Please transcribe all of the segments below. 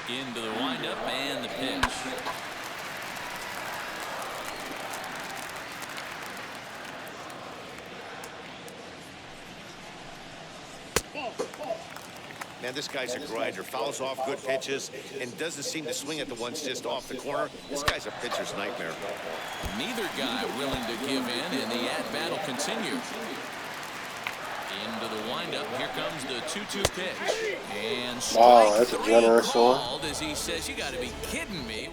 Into the windup and the pitch. Man, this guy's a grinder. Fouls off good pitches and doesn't seem to swing at the ones just off the corner. This guy's a pitcher's nightmare. Neither guy willing to give in, and the at-bat will continue. Into the windup. Here comes the 2-2 pitch. And wow, that's a generous one. As he says, you got to be kidding me.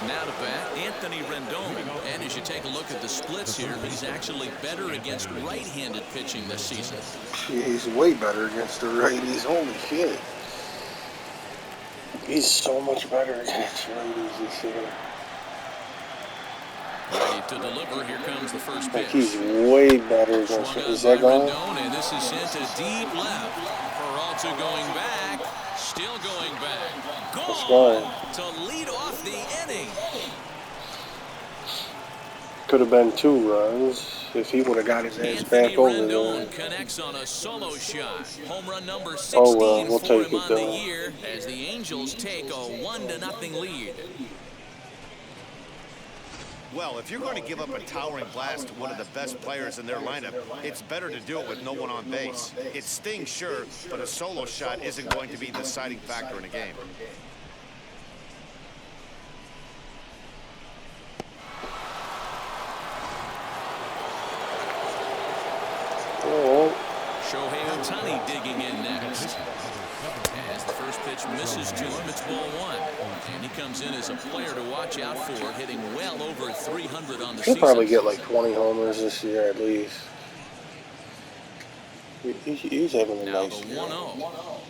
Now to bat, Anthony Rendon. And as you take a look at the splits here, he's actually better against right-handed pitching this season. He's way better against the righties. Holy shit. He's so much better against righties this year. Ready to deliver. Here comes the first pitch. Like he's way better against. Is that going? And this is sent to deep left. Peralta going back. Still going back. Gone to lead off the inning. Could have been 2 runs if he would have got his ass back over there. Connects on a solo shot. Home run number 16 oh well, we'll take for him it on though. the year as the Angels take a 1-0 lead. Well, if you're going to give up a towering blast to one of the best players in their lineup, it's better to do it with no one on base. It stings, sure, but a solo shot isn't going to be the deciding factor in a game. Oh. Shohei Ohtani digging in next. As the first pitch misses to him, it's ball 1. And he comes in as a player to watch out for, hitting well over 300 on the season. He'll probably get like 20 homers this year at least. He's having a nice year. Now the 1-0.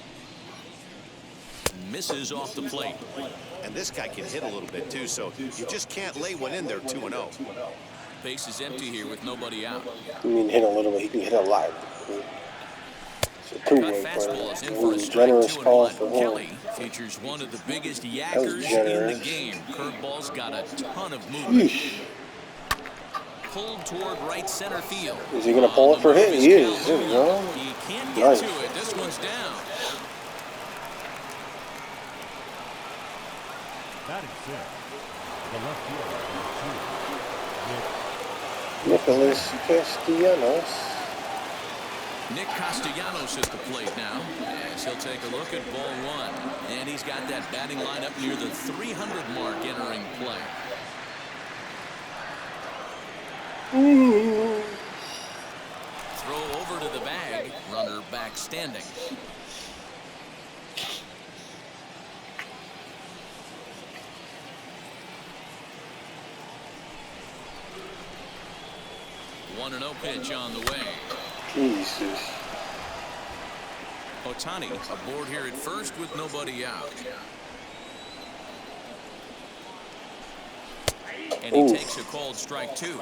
Misses off the plate. And this guy can hit a little bit too, so you just can't lay one in there 2-0. Base is empty here with nobody out. I mean, hit a little bit. He can hit a lot. It's a two-way play. It was a generous call for him. Kelly features one of the biggest yackers in the game. Curveball's got a ton of movement. Pulled toward right center field. Is he going to pull it for him? He is. There we go. He can't get to it. This one's down. That is it. The left fielder, Nicholas Castellanos. Nick Castellanos at the plate now, as he'll take a look at ball 1. And he's got that batting lineup near the 300 mark entering play. Throw over to the bag, runner back standing. One and 0 pitch on the way. Jesus. Ohtani aboard here at first with nobody out. And he takes a called strike 2.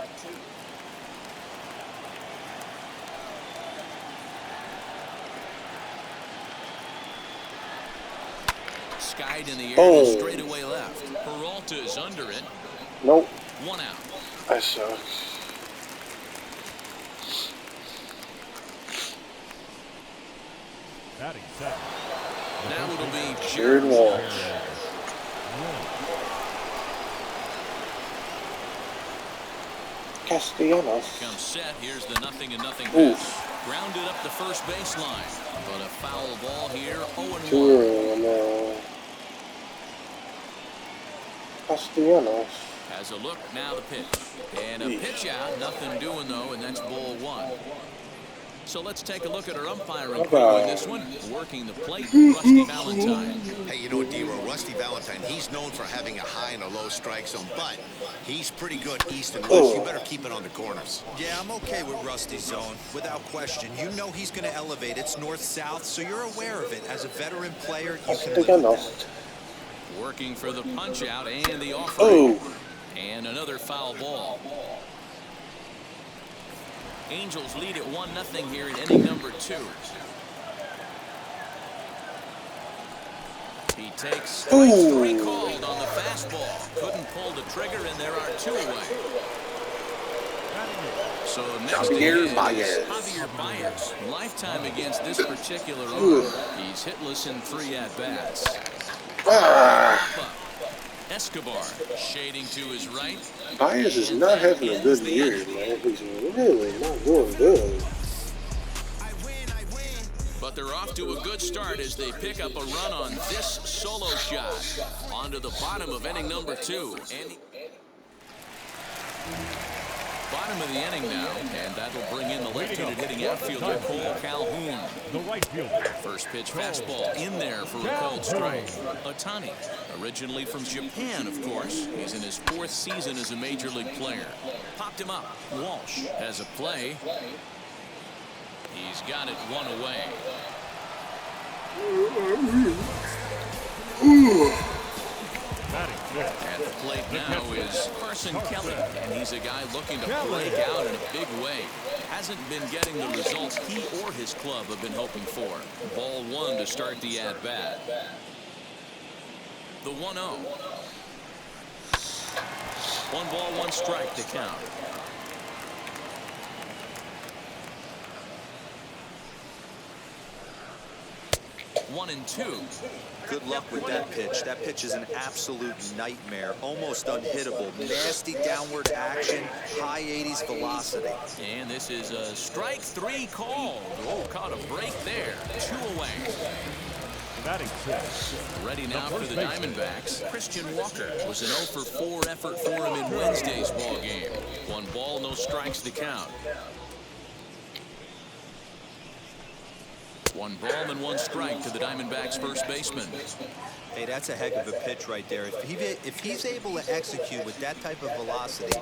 Skied in the air to straightaway left. Peralta is under it. Nope. 1 out. That sucks. Now it'll be Jared Walsh. Castellanos. Comes set. Here's the 0-0 pitch. Grounded up the first baseline. But a foul ball here. 0-1. Castellanos. Has a look. Now the pitch. And a pitch out. Nothing doing though, and that's ball 1. So let's take a look at our umpiring crew in this one. Working the plate, Rusty Valentine. Hey, you know what, D-Row? Rusty Valentine, he's known for having a high and a low strike zone, but he's pretty good east and west. You better keep it on the corners. Yeah, I'm okay with Rusty's zone, without question. You know he's going to elevate. It's north-south, so you're aware of it. As a veteran player, you can live with that. Working for the punch-out and the offering. And another foul ball. Angels lead at 1-0 here in inning number 2. He takes strike 3 called on the fastball. Couldn't pull the trigger, and there are 2 away. So next Javier is Baez. Javier Baez. Lifetime against this particular owner. He's hitless in 3 at-bats. Escobar shading to his right. Baez is not having a good year, man. He's really not doing good. But they're off to a good start as they pick up a run on this solo shot. Onto the bottom of inning number 2. Bottom of the inning now, and that'll bring in the left-handed hitting outfielder Cole Calhoun. The right fielder. First pitch fastball in there for a cold strike. Otani, originally from Japan, of course. He's in his 4th season as a major league player. Popped him up. Walsh has a play. He's got it 1 away. At the plate now is Carson Kelly, and he's a guy looking to break out in a big way. Hasn't been getting the results he or his club have been hoping for. Ball 1 to start the at-bat. The 1-0. 1 ball, 1 strike to count. 1-2. Good luck with that pitch. That pitch is an absolute nightmare. Almost unhittable. Nasty downward action. High 80s velocity. And this is a strike 3 called. Oh, caught a break there. 2 away. Batting 6. Ready now for the Diamondbacks. Christian Walker was an 0 for 4 effort for him in Wednesday's ball game. 1 ball, no strikes to count. 1 ball and 1 strike to the Diamondbacks first baseman. Hey, that's a heck of a pitch right there. If he's able to execute with that type of velocity,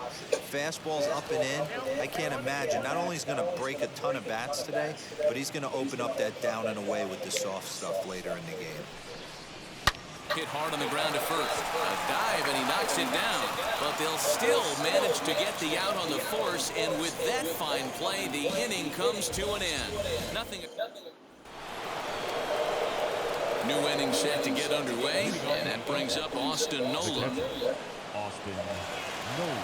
fastballs up and in, I can't imagine. Not only is he going to break a ton of bats today, but he's going to open up that down and away with the soft stuff later in the game. Hit hard on the ground to first. A dive, and he knocks it down. But they'll still manage to get the out on the force, and with that fine play, the inning comes to an end. Nothing. New inning set to get underway, and that brings up Austin Nola. Austin Nola.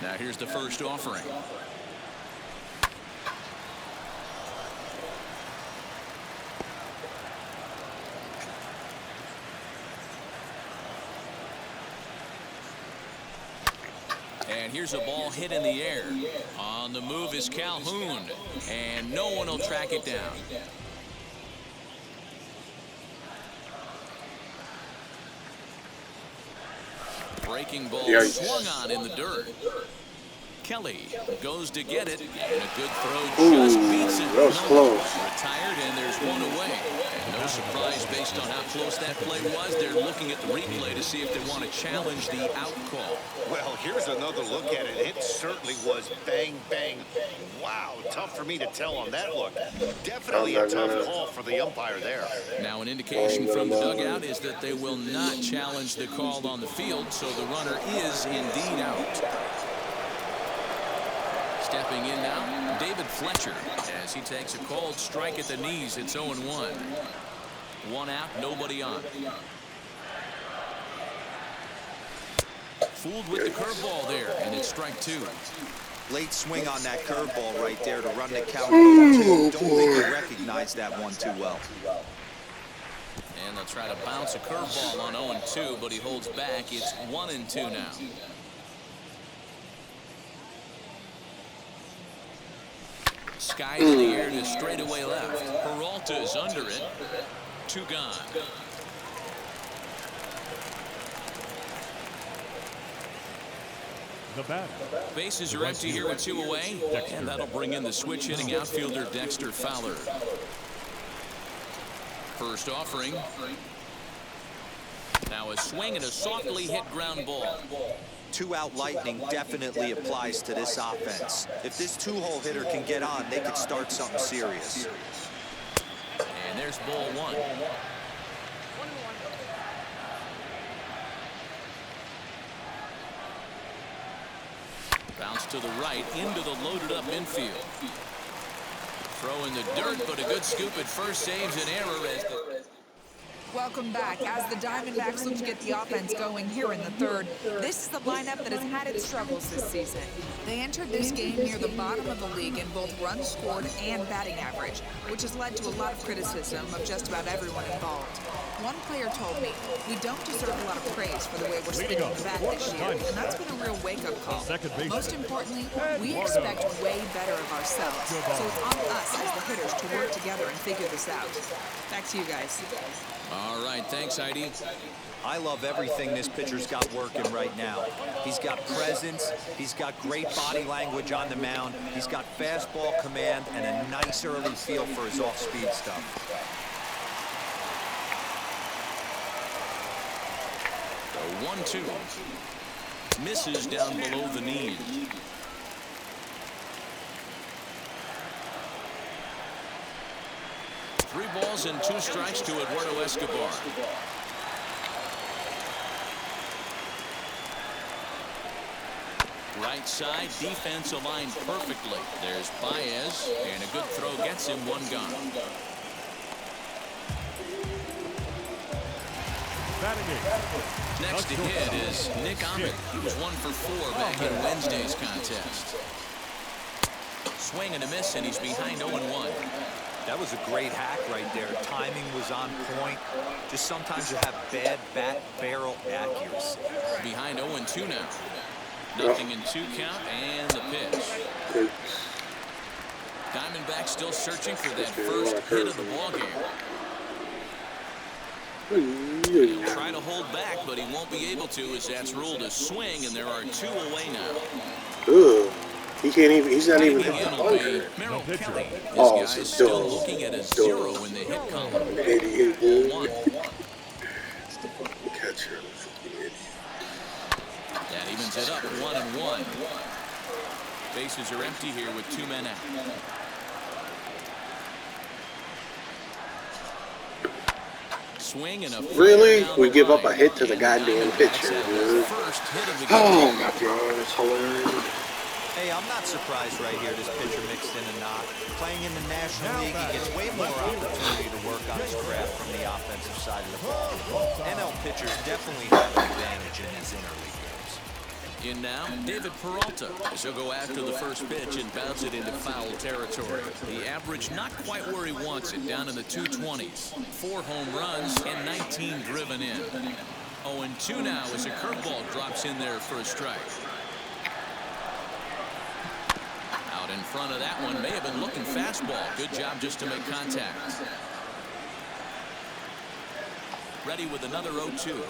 Now here's the first offering. And here's a ball hit in the air. On the move is Calhoun, and no one will track it down. Breaking ball swung on in the dirt. Kelly goes to get it, and a good throw just beats it. That was close. Retired, and there's 1 away. And no surprise based on how close that play was. They're looking at the replay to see if they want to challenge the out call. Well, here's another look at it. It certainly was bang, bang. Wow, tough for me to tell on that look. Definitely a tough call for the umpire there. Now an indication from the dugout is that they will not challenge the call on the field, so the runner is indeed out. Stepping in now, David Fletcher, as he takes a called strike at the knees. It's 0-1. 1 out, nobody on. Fooled with the curveball there, and it's strike 2. Late swing on that curveball right there to run the count 0-2. Don't think he recognized that one too well. And they'll try to bounce a curveball on 0-2, but he holds back. It's 1-2 now. Skies in the air to straightaway left. Peralta is under it. 2 gone. The batter. Bases are empty here with 2 away. And that'll bring in the switch hitting outfielder Dexter Fowler. First offering. Now a swing and a softly hit ground ball. 2-out lightning definitely applies to this offense. If this 2-hole hitter can get on, they could start something serious. And there's ball 1. Bounce to the right into the loaded up infield. Throw in the dirt, but a good scoop at first saves an error as the Welcome back. As the Diamondbacks look to get the offense going here in the third, this is the lineup that has had its struggles this season. They entered this game near the bottom of the league in both runs scored and batting average, which has led to a lot of criticism of just about everyone involved. One player told me, we don't deserve a lot of praise for the way we're spinning the bat this year, and that's been a real wake-up call. Most importantly, we expect way better of ourselves, so it's on us as the hitters to work together and figure this out. Back to you guys. All right, thanks, Heidi. I love everything this pitcher's got working right now. He's got presence, he's got great body language on the mound, he's got fastball command and a nice early feel for his off-speed stuff. The 1-2. Misses down below the knee. Three balls and 2 strikes to Eduardo Escobar. Right side, defense aligned perfectly. There's Baez, and a good throw gets him 1 gone. Next to hit is Nick Ahmed. He was 1 for 4 back in Wednesday's contest. Swing and a miss, and he's behind 0-1. That was a great hack right there. Timing was on point. Just sometimes you have bad bat barrel accuracy. Behind 0-2 now. Nothing in 2 count, and the pitch. Diamondback still searching for that first hit of the ballgame. He'll try to hold back, but he won't be able to, as that's ruled a swing, and there are 2 away now. Ugh. He can't even, he's not even in the bunker. Merrill Kelly. This Oh, guy is it's still dog. looking at a 0 in the hit column. 88, dude. 1. It's the fucking catcher. Fucking idiot. That evens it up 1-1. Bases are empty here with 2 men out. Swing and a Really? We give up a hit to the goddamn pitcher, dude. Oh my god, it's hilarious. Hey, I'm not surprised right here this pitcher mixed in a knock. Playing in the National League, he gets way more opportunity to work on his craft from the offensive side of the ball. NL pitchers definitely have an advantage in these interleague games. In now, David Peralta, as he'll go after the first pitch and bounce it into foul territory. The average not quite where he wants it, down in the 220s. 4 home runs and 19 driven in. 0-2 now as a curveball drops in there for a strike. Out in front of that one, may have been looking fastball. Good job just to make contact. Ready with another 0-2.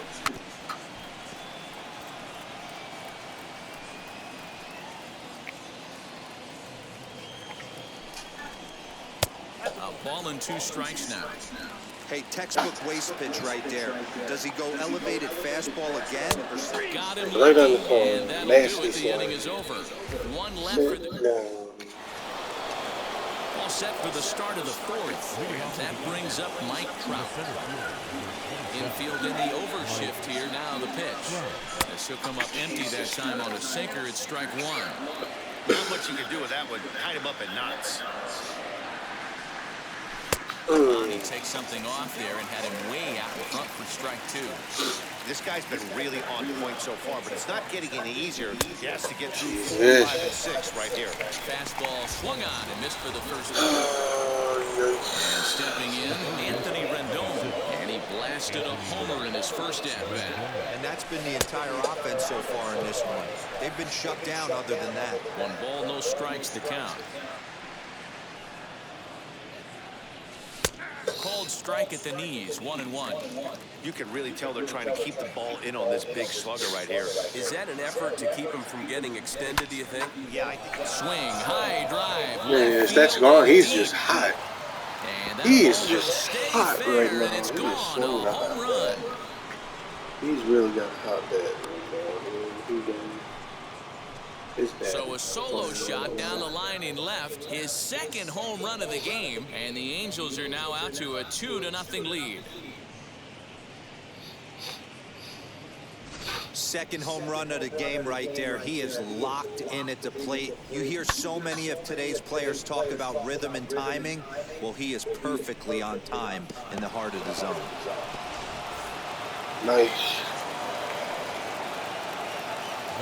A ball and 2 strikes now. Hey, textbook waste pitch right there. Does he go elevated fastball again? Or... Got him Right on the lucky, phone. and that'll Nasty do it. The inning slide. is over. 1 left for the... No. All set for the start of the 4th. That brings up Mike Trout. Infield in the overshift here. Now the pitch. This will come up empty that time on a sinker. It's strike 1. Not much you can do with that one. Tied him up in knots. He takes something off there and had him way out in front for strike 2. This guy's been really on point so far, but it's not getting any easier. He has to get through 4, 5, and 6 right here. Fastball swung on and missed for the first time. And stepping in, Anthony Rendon. And he blasted a homer in his first at-bat. And that's been the entire offense so far in this one. They've been shut down other than that. 1 ball, no strikes to count. Called strike at the knees, 1-1. You can really tell they're trying to keep the ball in on this big slugger right here. Is that an effort to keep him from getting extended, do you think? Yeah, I think Swing, high drive. Man, if that's gone, he's just hot. And that He is ball just will stay hot fair, right now. and it's He is gone. so A home run. He's really got a hot bat right now. He done. It's bad. So a solo shot down the line in left, his 2nd home run of the game, and the Angels are now out to a 2-0 lead. 2nd home run of the game right there. He is locked in at the plate. You hear so many of today's players talk about rhythm and timing. Well, he is perfectly on time in the heart of the zone. Nice.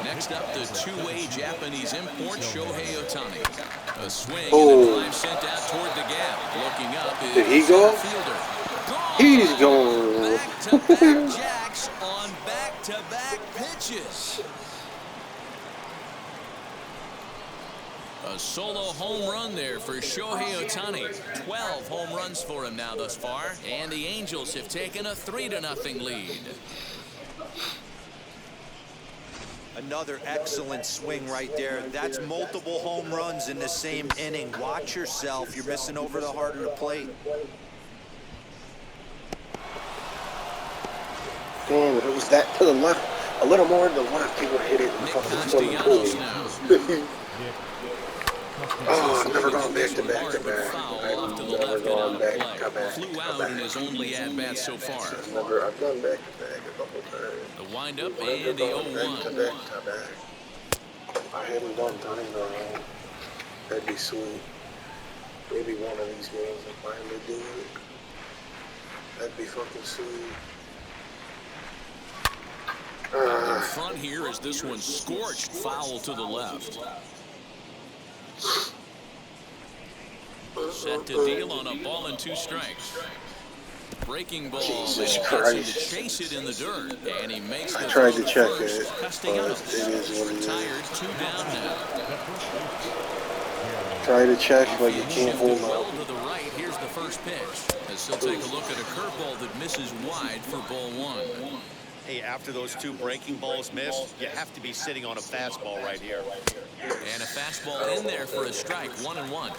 Next up, the two-way Japanese import, Shohei Ohtani. A swing and Oh. a drive sent out toward the gap. Looking up is Did he the go? center fielder. Gone. He's going. Back-to-back jacks on back-to-back pitches. A solo home run there for Shohei Ohtani. 12 home runs for him now thus far. And the Angels have taken a 3-0 lead. Another excellent swing right there. That's multiple home runs in the same inning. Watch yourself. You're missing over the heart of the plate. Damn, if it was that to the left, a little more to the left, he would hit it in Nick fucking swimming pool. Castellanos now. Oh, I've never gone back to back to back. Foul I've off to the never left and gone out back of to play. back. Flew out in his only at-bat so far. I've gone back to back a couple times. The windup I've and the gone back to 0-1. back to back. If I hadn't done time though, that'd be sweet. Maybe one of these games I finally do it. That'd be fucking sweet. In front here is this one scorched foul to the left. Set to deal on a ball and 2 strikes. Breaking ball. Jesus and Christ. gets him to chase it in the dirt. And he makes the I tried throw to check first. it, but Castellanos it is what it is. retired, 2 down now. Try to check, but you can't Shifted hold well up. to the right. Here's the first pitch. As he'll take a look at a curveball that misses wide for ball 1. Hey, after those 2 breaking balls missed, you have to be sitting on a fastball right here. And a fastball in there for a strike, 1-1.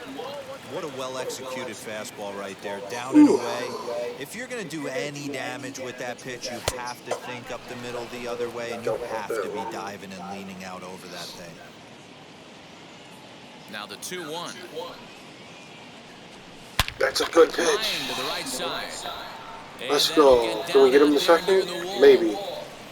What a well-executed fastball right there. Down and away. If you're going to do any damage with that pitch, you have to think up the middle the other way, and you have to be diving and leaning out over that thing. Now the 2-1. That's a good pitch. Flying to the right side. And Let's that'll go. get Can we down get him out the there second? near the wall. Maybe.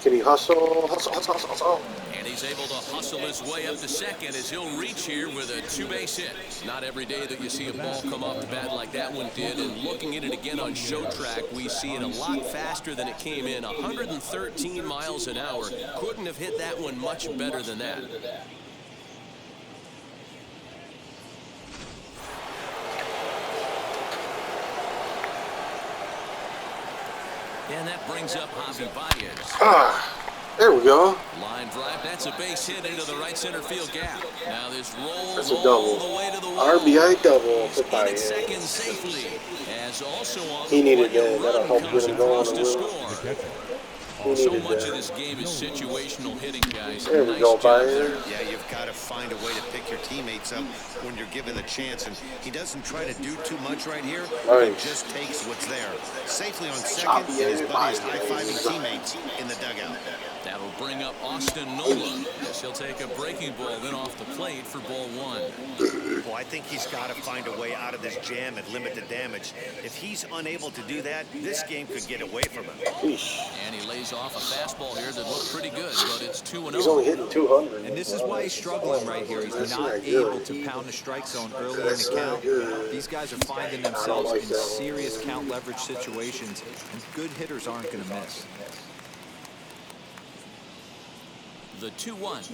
Can he hustle? Hustle. And he's able to hustle his way up to second as he'll reach here with a 2-base hit. Not every day that you see a ball come off the bat like that one did. And looking at it again on show track, we see it a lot faster than it came in. 113 miles an hour. Couldn't have hit that one much better than that. And that brings up Javi Baez. There we go. Line drive, that's a base hit into the right center field gap. Now this rolls That's a all double. the way to the wall. RBI double He's for in at Baez. second safely. As also on He the needed play, a that. That'll run help comes get him going across a to little. score. He So needed much of that. this game is situational hitting, guys. There we Nice go, job Baez. there. Yeah, you've got to find a way to pick your teammates up when you're given the chance. And he doesn't try to do too much right here. He Nice. just takes what's there. Safely on second, and his buddy is high-fiving teammates in the dugout. That'll bring up Austin Nola as he'll take a breaking ball then off the plate for ball 1. Well, I think he's got to find a way out of this jam and limit the damage. If he's unable to do that, this game could get away from him. And he lays off a fastball here that looked pretty good, but it's 2-0. He's only hitting 200. And this is why he's struggling right here. He's That's not not good. able to pound the strike zone early in That's the not count. good. These guys are finding themselves like in that one. serious count leverage situations, and good hitters aren't going to miss. The 2-1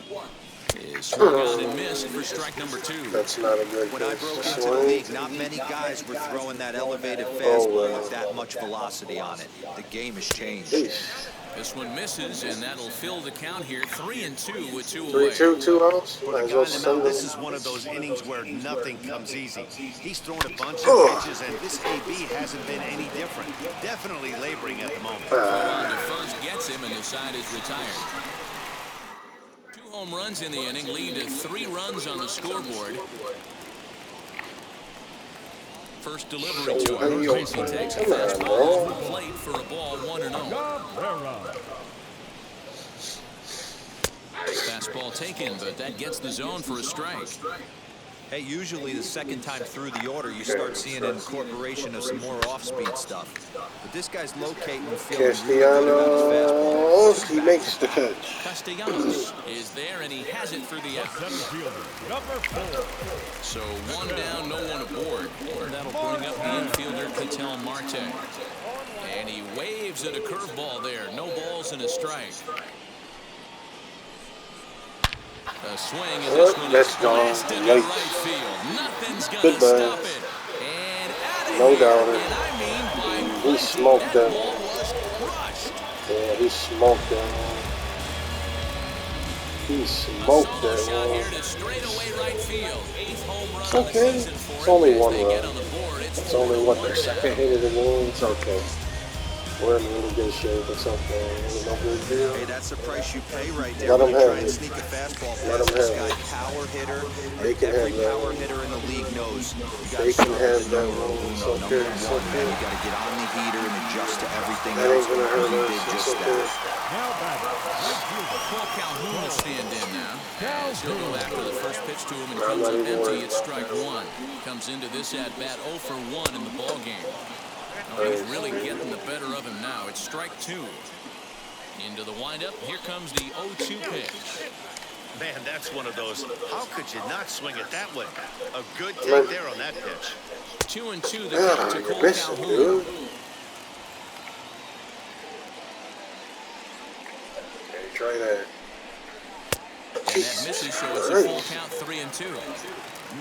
is swung out and missed for strike number 2. That's not a good When I pitch broke to into the swing. league, not many guys were throwing that elevated fastball wow. with that much velocity on it. The game has changed. This one misses, and that'll fill the count here. 3-2 with 2 away. 3-2, 2 outs. For Might the as guy well in the send mound, him. this is one of those innings where nothing comes easy. He's thrown a bunch of pitches, and this AB hasn't been any different. Definitely laboring at the moment. Throw on to first gets him, and the side is retired. 2 home runs in the inning lead to 3 runs on the scoreboard. First delivery to him. He takes a fastball off the plate for a ball 1-0. Fastball taken, but that gets the zone for a strike. Hey, usually the second time through the order, you start seeing an incorporation of some more off-speed stuff. But this guy's locating and feeling really good about his fastball. Castellanos, he makes the catch. Castellanos is there, and he has it for the out. Center fielder, number 4. So 1 down, no one aboard. That'll bring up the infielder, Ketel Marte. And And he waves at a curveball there. No balls and a strike. A swing, and this one is blasted to right field. Nothing's going to stop it. And out of No here. doubt. And I mean by He smoked that ball one. was crushed. Yeah, he smoked that one. He smoked that Shot here one. to straightaway right field. 8th home run It's of the okay. season for It's him. only As one they run. get on the board, It's only what, their 4-1 second hit of the game. It's okay. We're in really good shape. It's okay. It's no big deal. Hey, that's the price you pay right there Let when him you have try and it. sneak a fastball Let past him this have guy. it. Power hitter. They can Every have that power one. hitter in the league knows you got They to can start have with that number one. It's uno, okay. number It's one, man. okay. You got to get on the heater and adjust to everything That else. ain't gonna hurt He us. did It's just okay. that. Now batting, right fielder. Paul Calhoun will stand in now. As he'll go after the first pitch to him and I'm comes not up even empty. worried. It's strike one. Comes into this at bat 0 for 1 in the ball game. Oh, he's really getting the better of him now. It's strike 2. Into the windup. Here comes the 0-2 pitch. Man, that's one of those. How could you not swing it that way? A good take there on that pitch. 2-2 the count to You're Cole missing, Calhoun. dude. Okay, try that. And that misses, so it's a full count, 3-2.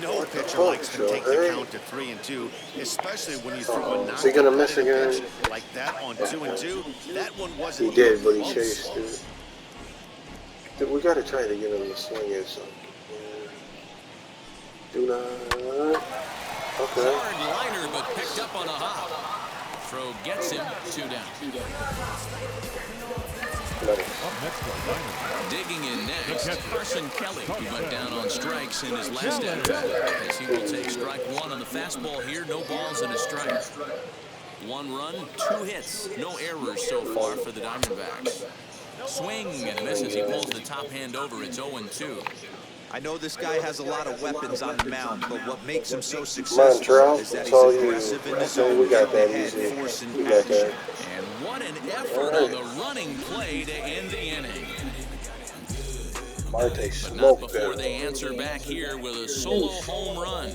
No What the pitcher fuck, likes to Phil? take the Hey. count to 3-2, especially when you throw a Is he gonna miss again? pitch like that on 2-2. That one wasn't. He did, but he close. chased it. Dude, we gotta try to get him to swing it. So. Do not. Okay. Hard liner, but picked up on a hop. Throw gets him. 2 down. Nice. Up next, the lineup. Digging in next, Carson Kelly, who went down on strikes in his last at-bat, as he will take strike 1 on the fastball here. No balls and a strike. 1 run, 2 hits, no errors so far for the Diamondbacks. Swing and misses. He pulls the top hand over. It's 0-2. I know this guy has a lot of weapons on the mound, but what makes him so Come on, successful Trout. is that It's he's all you. aggressive in the Okay, zone, we got getting that ahead, easy. forcing We got that. action. And what an effort on the running play to end the inning. Marte But not smoked before that. they answer back here with a solo home run.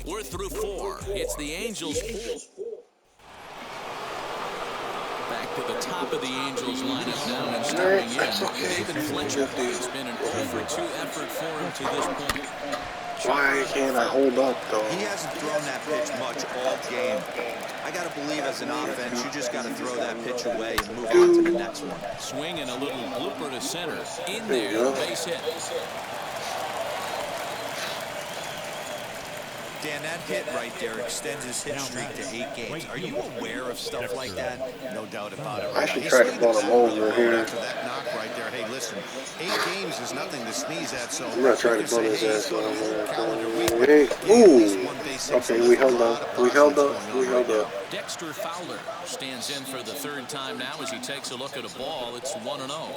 We're through 4. It's the Angels. Back to the top of the Angels lineup now and stepping in. David Fletcher. It's been an 0 for 2 effort for him to this point. Why can't I hold up, though? He hasn't thrown that pitch much all game. I got to believe as an offense, you just got to throw that pitch away and move on to the next one. Swing and a little blooper to center. In There you there, go. base hit. Dan, that hit right there extends his hit streak to 8 games. Are you aware of stuff like that? No doubt about it. I should He try to swung pull the him bat over really well here. after that knock right there. Hey, listen, 8 games is nothing to sneeze at. So I'm gonna try you to can pull say, his hey, ass he's got a over whole there. calendar week. Hey, At least ooh. one base hit, so Okay, there's we a held lot up. of We held positives up. going We on held right up. now. Dexter Fowler stands in for the 3rd time now as he takes a look at a ball. It's 1-0.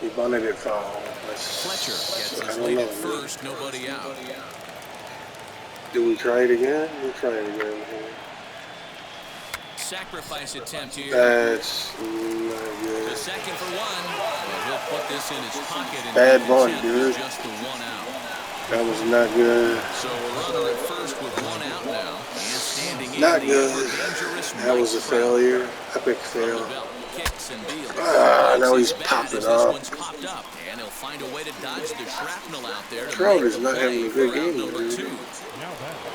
He bunted it foul. Fletcher gets I his don't lead know. at first. Nobody out. Do we try it again? We'll try it again. Sacrifice attempt here. That's not The good. second for 1. Well, he'll put this in his pocket. And Bad the bunt, intent was dude. just the 1 out. That was not good. So a runner at first with 1 out now. And standing in Not the good. ever-dangerous That was a right crowd. failure. Epic Under fail. the belt, kicks and deals. Now Breaks he's his bat popping as this up. one's popped up, and he'll find a way to dodge the shrapnel out there. To Trout make is the not play having a for good out game, number dude. 2. Now batting.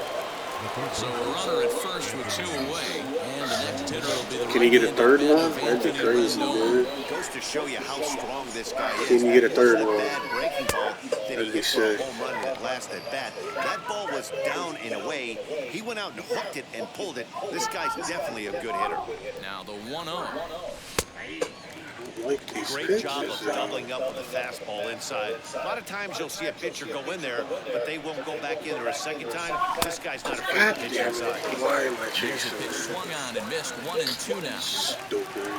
The third So a baseman. runner at first with 2 away, and the next hitter will be the Can he get a right-handed third bat one? of That'd be Anthony crazy, Rendon. dude. Goes to show you how strong this guy is. Can you get a third That one? bad breaking ball that That'd he be hit for a sick. home run in that last at bat. That ball was down in a way. He went out and hooked it and pulled it. This guy's definitely a good hitter. Now the 1-0. Like these Great job pitches, of doubling up with the fastball inside. A lot of times you'll see a pitcher go in there, but they won't go back in there a second time. This guy's not afraid God to pitch damn inside. it. Why am I Here's a chasing pitch this? swung on and missed. 1-2 now. Stupid.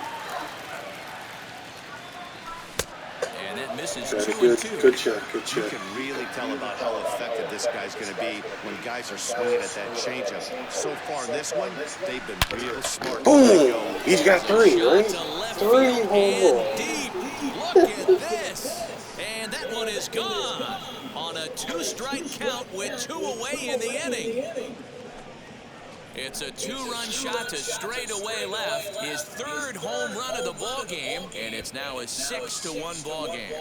And that misses. That's 2-2. good check. Good You check. can really tell about how effective this guy's going to be when guys are swinging at that changeup. So far in this one, they've been real smart. Boom! He's got 3, right? Shot to left 3 field home and runs. deep. Look at this. And that one is gone on a 2-strike count with 2 away in the inning. It's a two-run shot to straightaway left. His third home run of the ball game, and it's now a 6-1 ball game.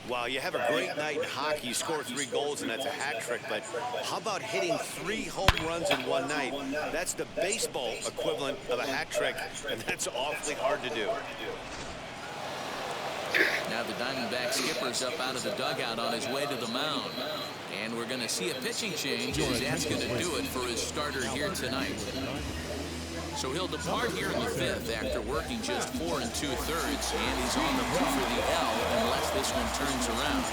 Wow, you have a great night in hockey. You score 3 goals, and that's a hat trick. But how about hitting 3 home runs in one night? That's the baseball equivalent of a hat trick, and that's awfully hard to do. Now the Diamondback skipper's up out of the dugout on his way to the mound. And we're going to see a pitching change. He's asking to do it for his starter here tonight. So he'll depart here in the 5th after working just 4 2/3, and he's on the move for the L unless this one turns around.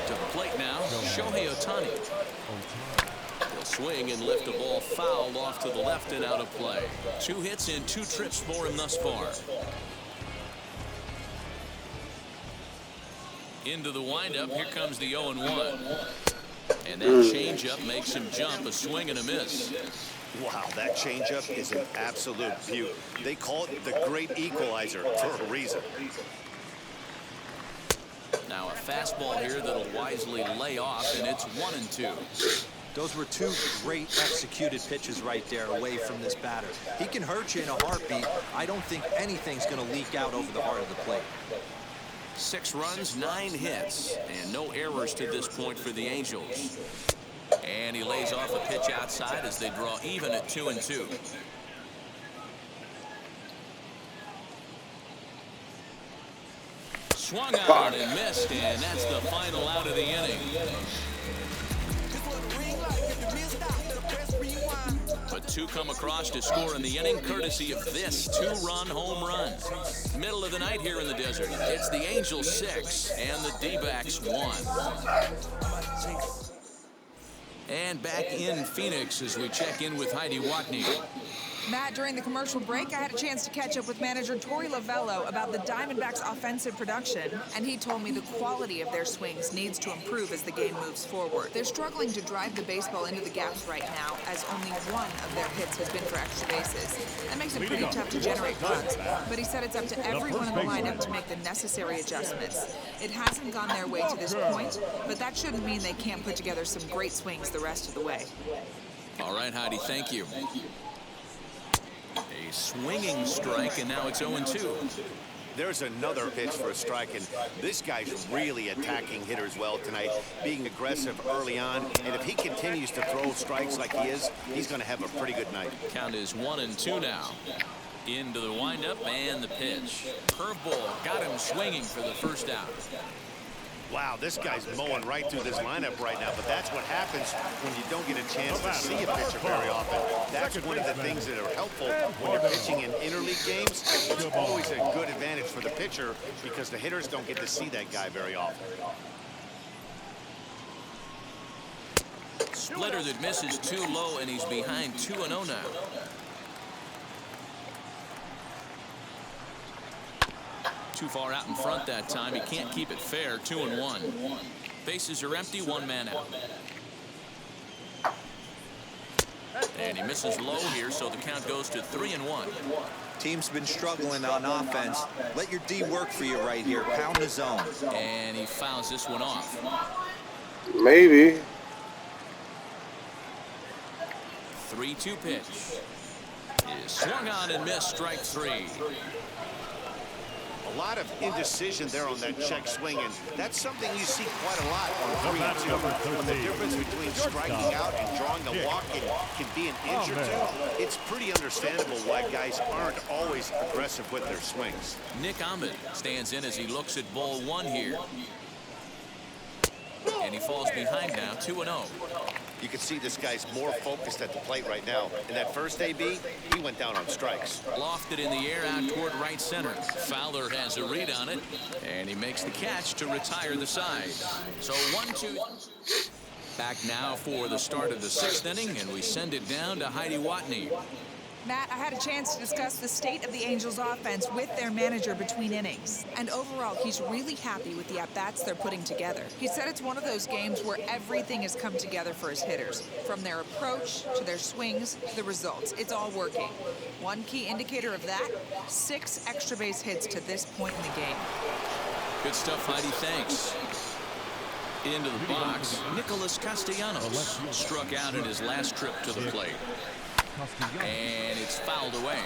To the plate now, Shohei Ohtani. He'll swing and lift a ball fouled off to the left and out of play. 2 hits and 2 trips for him thus far. Into the windup, here comes the 0-1. And that changeup makes him jump, a swing and a miss. Wow, that changeup is an absolute beaut. They call it the great equalizer for a reason. Now a fastball here that'll wisely lay off, and it's 1-2. Those were 2 great executed pitches right there away from this batter. He can hurt you in a heartbeat. I don't think anything's going to leak out over the heart of the plate. 6 runs, 9 hits, and no errors to this point for the Angels. And he lays off a pitch outside as they draw even at 2-2. Swung on and missed, and that's the final out of the inning. But 2 come across to score in the inning, courtesy of this 2-run home run. Middle of the night here in the desert. It's the Angels 6 and the D-backs 1. And back in Phoenix as we check in with Heidi Watney. Matt, during the commercial break, I had a chance to catch up with manager Torey Lovello about the Diamondbacks' offensive production, and he told me the quality of their swings needs to improve as the game moves forward. They're struggling to drive the baseball into the gaps right now, as only 1 of their hits has been for extra bases. That makes it pretty tough to generate runs, but he said it's up to everyone in the lineup to make the necessary adjustments. It hasn't gone their way to this point, but that shouldn't mean they can't put together some great swings the rest of the way. All right, Heidi, thank you. A swinging strike, and now it's 0-2. There's another pitch for a strike, and this guy's really attacking hitters well tonight, being aggressive early on. And if he continues to throw strikes like he is, he's going to have a pretty good night. Count is 1-2 now. Into the windup and the pitch. Curveball got him swinging for the first out. Wow, this guy's mowing right through this lineup right now, but that's what happens when you don't get a chance to see a pitcher very often. That's one of the things that are helpful when you're pitching in interleague games. It's always a good advantage for the pitcher because the hitters don't get to see that guy very often. Splitter that misses too low, and he's behind 2-0 now. Too far out in front that time. He can't keep it fair. 2-1. Bases are empty. 1 man out. And he misses low here, so the count goes to 3-1. Team's been struggling on offense. Let your D work for you right here. Pound the zone. And he fouls this one off. Maybe. 3-2 pitch. Is swung on and missed. Strike 3. A lot of indecision there on that check swing, and that's something you see quite a lot on 3-2. When the difference between striking out and drawing a walk can be an inch or 2, it's pretty understandable why guys aren't always aggressive with their swings. Nick Ahmed stands in as he looks at ball 1 here. And he falls behind now, 2-0. You can see this guy's more focused at the plate right now. In that first AB, he went down on strikes. Lofted in the air out toward right center. Fowler has a read on it, and he makes the catch to retire the side. So 1-2. Back now for the start of the 6th inning, and we send it down to Heidi Watney. Matt, I had a chance to discuss the state of the Angels offense with their manager between innings. And overall, he's really happy with the at-bats they're putting together. He said it's one of those games where everything has come together for his hitters. From their approach, to their swings, to the results. It's all working. One key indicator of that, 6 extra base hits to this point in the game. Good stuff, Heidi. Thanks. Into the box, Nicholas Castellanos struck out in his last trip to the plate. And it's fouled away.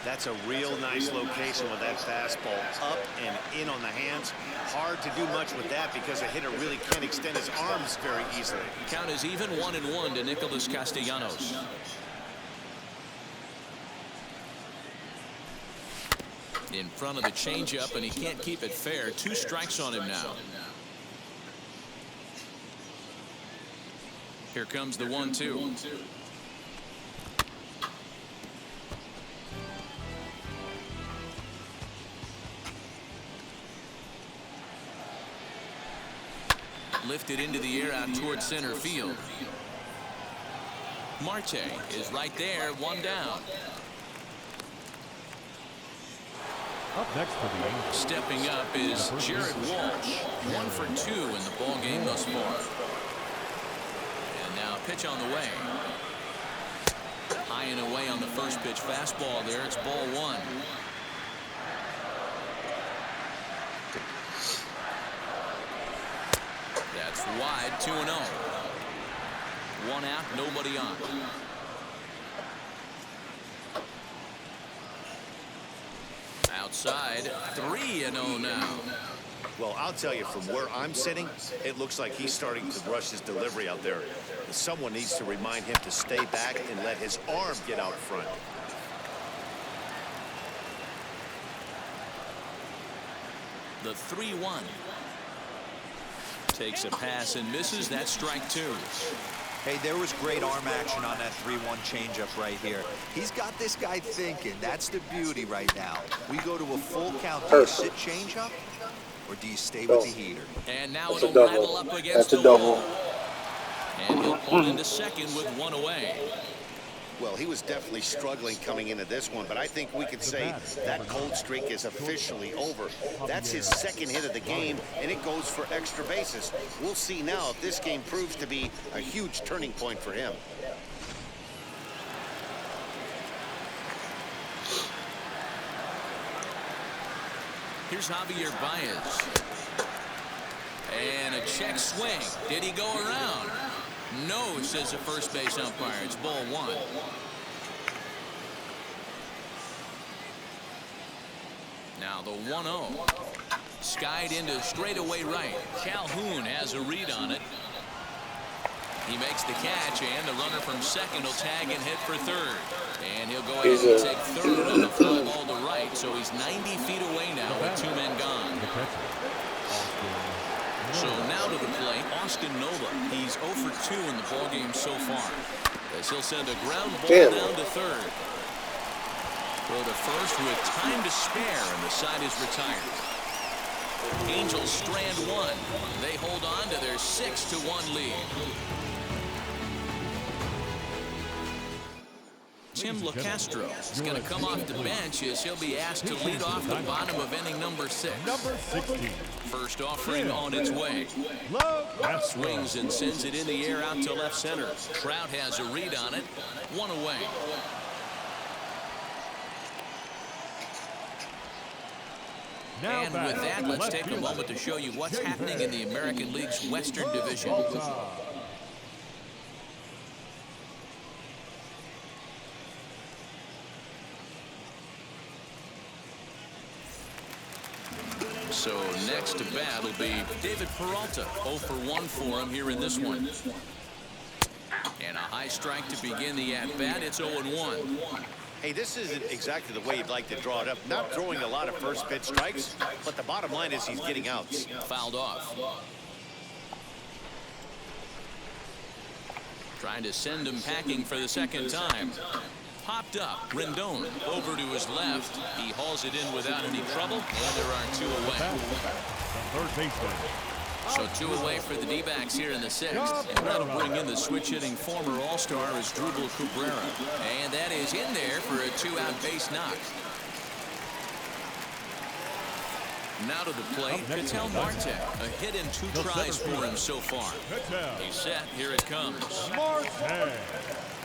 That's a real nice location with that fastball up and in on the hands. Hard to do much with that because a hitter really can't extend his arms very easily. Count is even 1-1 to Nicholas Castellanos. In front of the changeup, and he can't keep it fair. 2 strikes on him now. Here comes the 1-2. Lifted into the air out toward center field. Marte is right there, 1 down. Up next for the Angels. Stepping up is Jared Walsh. 1 for 2 in the ball game thus far. And now a pitch on the way. High and away on the first pitch fastball there. It's ball 1. That's wide, 2-0. 1 out, nobody on. Outside, 3-0 now. Well, I'll tell you, from where I'm sitting, it looks like he's starting to rush his delivery out there. Someone needs to remind him to stay back and let his arm get out front. The 3-1. Takes a pass and misses. That's strike 2. Hey, there was great arm action on that 3-1 changeup right here. He's got this guy thinking. That's the beauty right now. We go to a full count. Do you sit changeup, or do you stay with the heater? And now it'll rattle up against the wall. And he'll pull into second with 1 away. Well, he was definitely struggling coming into this one, but I think we could say that cold streak is officially over. That's his 2nd hit of the game, and it goes for extra bases. We'll see now if this game proves to be a huge turning point for him. Here's Javier Baez. And a check swing. Did he go around? No, says the first base umpire. It's ball 1. Now the 1-0. Skied into straightaway right. Calhoun has a read on it. He makes the catch, and the runner from second will tag and hit for third. And he'll go ahead and take third on the fly ball to right, so he's 90 feet away now with 2 men gone. So now to the plate, Austin Nola. He's 0 for 2 in the ballgame so far. As he'll send a ground ball down to third. Throw to first with time to spare, and the side is retired. Angels strand 1. They hold on to their 6-1 lead. Tim LaCastro is going to come off the bench as he'll be asked to lead off the bottom of inning number 6. Number 16. First offering on its way. Swings and sends it in the air out to left center. Trout has a read on it. 1 away. And with that, let's take a moment to show you what's happening in the American League's Western Division. So next to bat will be David Peralta. 0 for 1 for him here in this one. And a high strike to begin the at-bat. It's 0-1. Hey, this isn't exactly the way you'd like to draw it up. Not throwing a lot of first pitch strikes, but the bottom line is he's getting outs. Fouled off. Trying to send him packing for the second time. Popped up. Rendon over to his left. He hauls it in without any trouble, and there are 2 away. The third baseman, So 2 away for the D-backs here in the 6th. And that'll bring in the switch-hitting former All-Star Asdrubal Cabrera. And that is in there for a 2-out base knock. Now to the plate, Ketel Marte. A hit in 2 tries for him so far. He's set. Here it comes.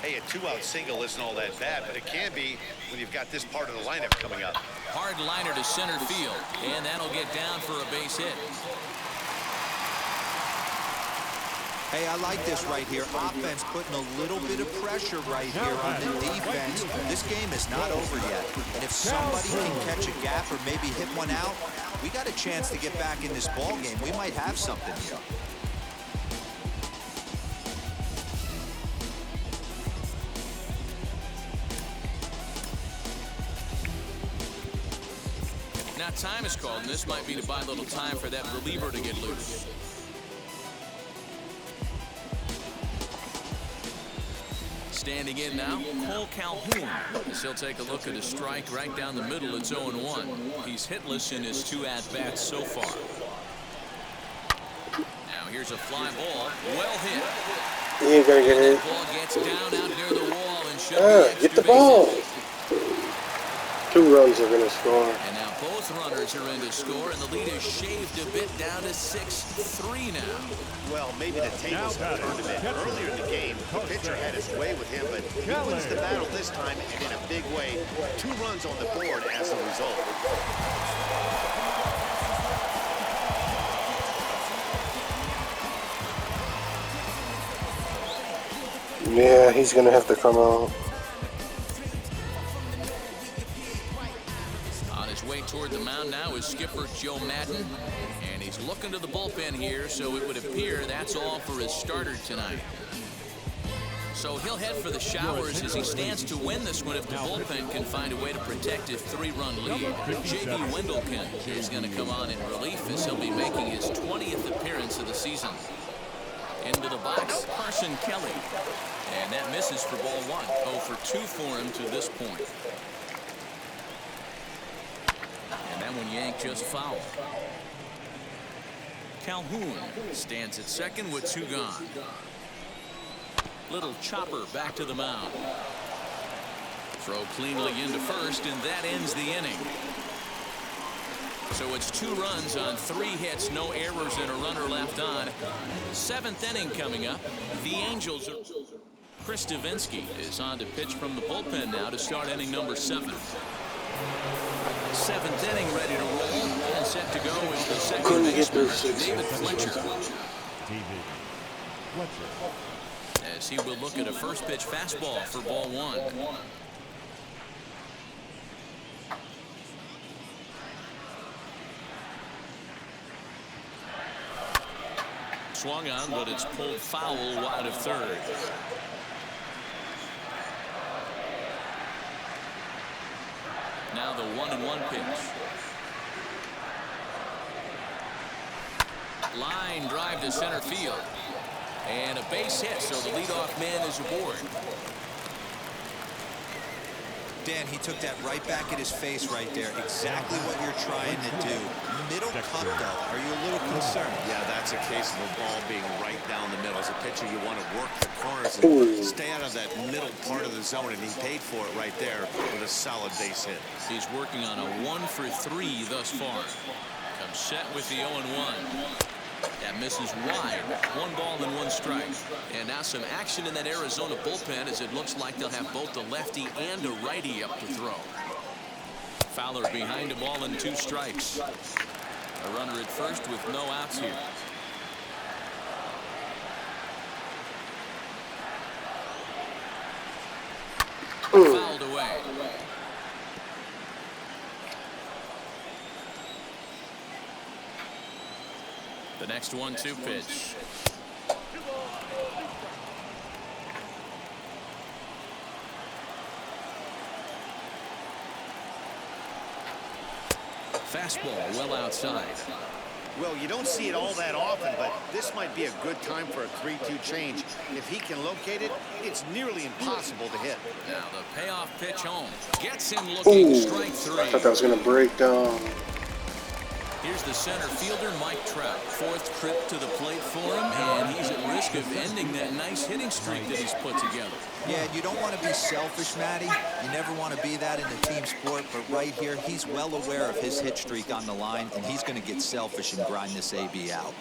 Hey, a 2-out single isn't all that bad, but it can be when you've got this part of the lineup coming up. Hard liner to center field, and that'll get down for a base hit. Hey, I like this right here. Offense putting a little bit of pressure right here on the defense. This game is not over yet. And if somebody can catch a gap or maybe hit one out, we got a chance to get back in this ball game. We might have something here. Now time is called, and this might be to buy a little time for that reliever to get loose. Standing in now, Cole Calhoun, as he'll take a look at a strike right down the middle. It's 0-1. He's hitless in his 2 at-bats so far. Now here's a fly ball, well hit. He ain't gonna get it. Ball gets down out near the wall and should Get the ball. 2 runs are gonna score. And now both runners are in to score, and the lead is shaved a bit down to 6-3 now. Well, maybe the tables have turned a bit. Earlier in the game, the pitcher had his way with him, but he wins the battle this time and in a big way. 2 runs on the board as a result. Yeah, he's gonna have to come out. On his way toward the mound now is skipper Joe Madden, and he's looking to the bullpen here, so it would appear that's all for his starter tonight. So he'll head for the showers as he stands to win this one if the bullpen can find a way to protect his 3-run lead. J.B. Wendelken is going to come on in relief as he'll be making his 20th appearance of the season. Into the box, Carson Kelly. And that misses for ball 1. 0 for 2 for him to this point. And that one yanked just foul. Calhoun stands at second with 2 gone. Little chopper back to the mound. Throw cleanly into first, and that ends the inning. So it's 2 runs on 3 hits, no errors, and a runner left on. 7th inning coming up. The Angels are... Chris Davinsky is on to pitch from the bullpen now to start inning number 7. 7th inning ready to roll, and set to go is the second baseman, David Fletcher. As he will look at a first pitch fastball for ball 1. Swung on, but it's pulled foul wide of third. Now the 1-1 pitch. Line drive to center field. And a base hit, so the leadoff man is aboard. Dan, he took that right back at his face right there. Exactly what you're trying to do. Middle cut, though. Are you a little concerned? Yeah, that's a case of a ball being right down the middle. As a pitcher, you want to work the corners and stay out of that middle part of the zone, and he paid for it right there with a solid base hit. He's working on a 1 for 3 thus far. Comes set with the 0-1. That misses wide. 1 ball and 1 strike. And now some action in that Arizona bullpen as it looks like they'll have both a lefty and a righty up to throw. Fowler behind a ball and 2 strikes. A runner at first with no outs here. Fouled away. The next 1-2 pitch. Fastball well outside. Well, you don't see it all that often, but this might be a good time for a 3-2 change. If he can locate it, it's nearly impossible to hit. Now the payoff pitch home. Gets him looking. Strike 3. I thought that was going to break down. Here's the center fielder, Mike Trout. Fourth trip to the plate for him, and he's at risk of ending that nice hitting streak that he's put together. Yeah, you don't want to be selfish, Matty. You never want to be that in a team sport, but right here, he's well aware of his hit streak on the line, and he's going to get selfish and grind this AB out.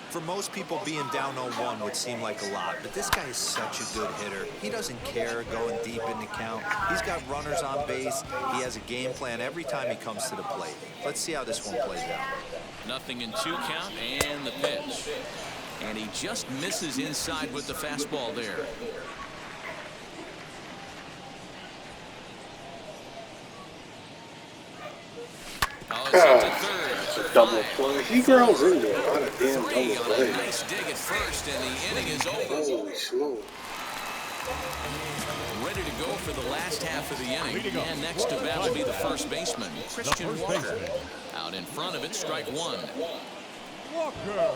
For most people, being down 0-1 would seem like a lot, but this guy is such a good hitter. He doesn't care going deep in the count. He's got runners on base. He has a game plan every time he comes to the plate. Let's see how this one plays out. 0-2 count, and the pitch. And he just misses inside with the fastball there. Oh, it's up to third. That's a double play. He grounds into a lot of damn double Three on a plays. nice dig at first, and the inning is over. Holy smoke. Ready to go for the last half of the inning. And next to bat will be the first baseman, Christian Walker. Out in front of it, strike one. Walker.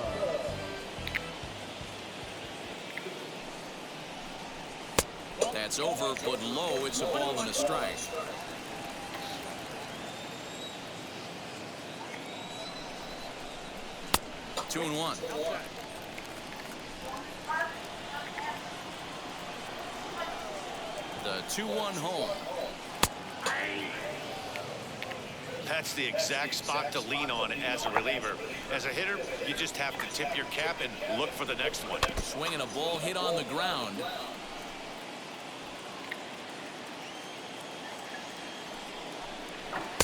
That's over, but low. It's a ball and a strike. Two and one. The 2-1 home. That's the exact spot to lean on as a reliever. As a hitter, you just have to tip your cap and look for the next one. Swinging a ball hit on the ground.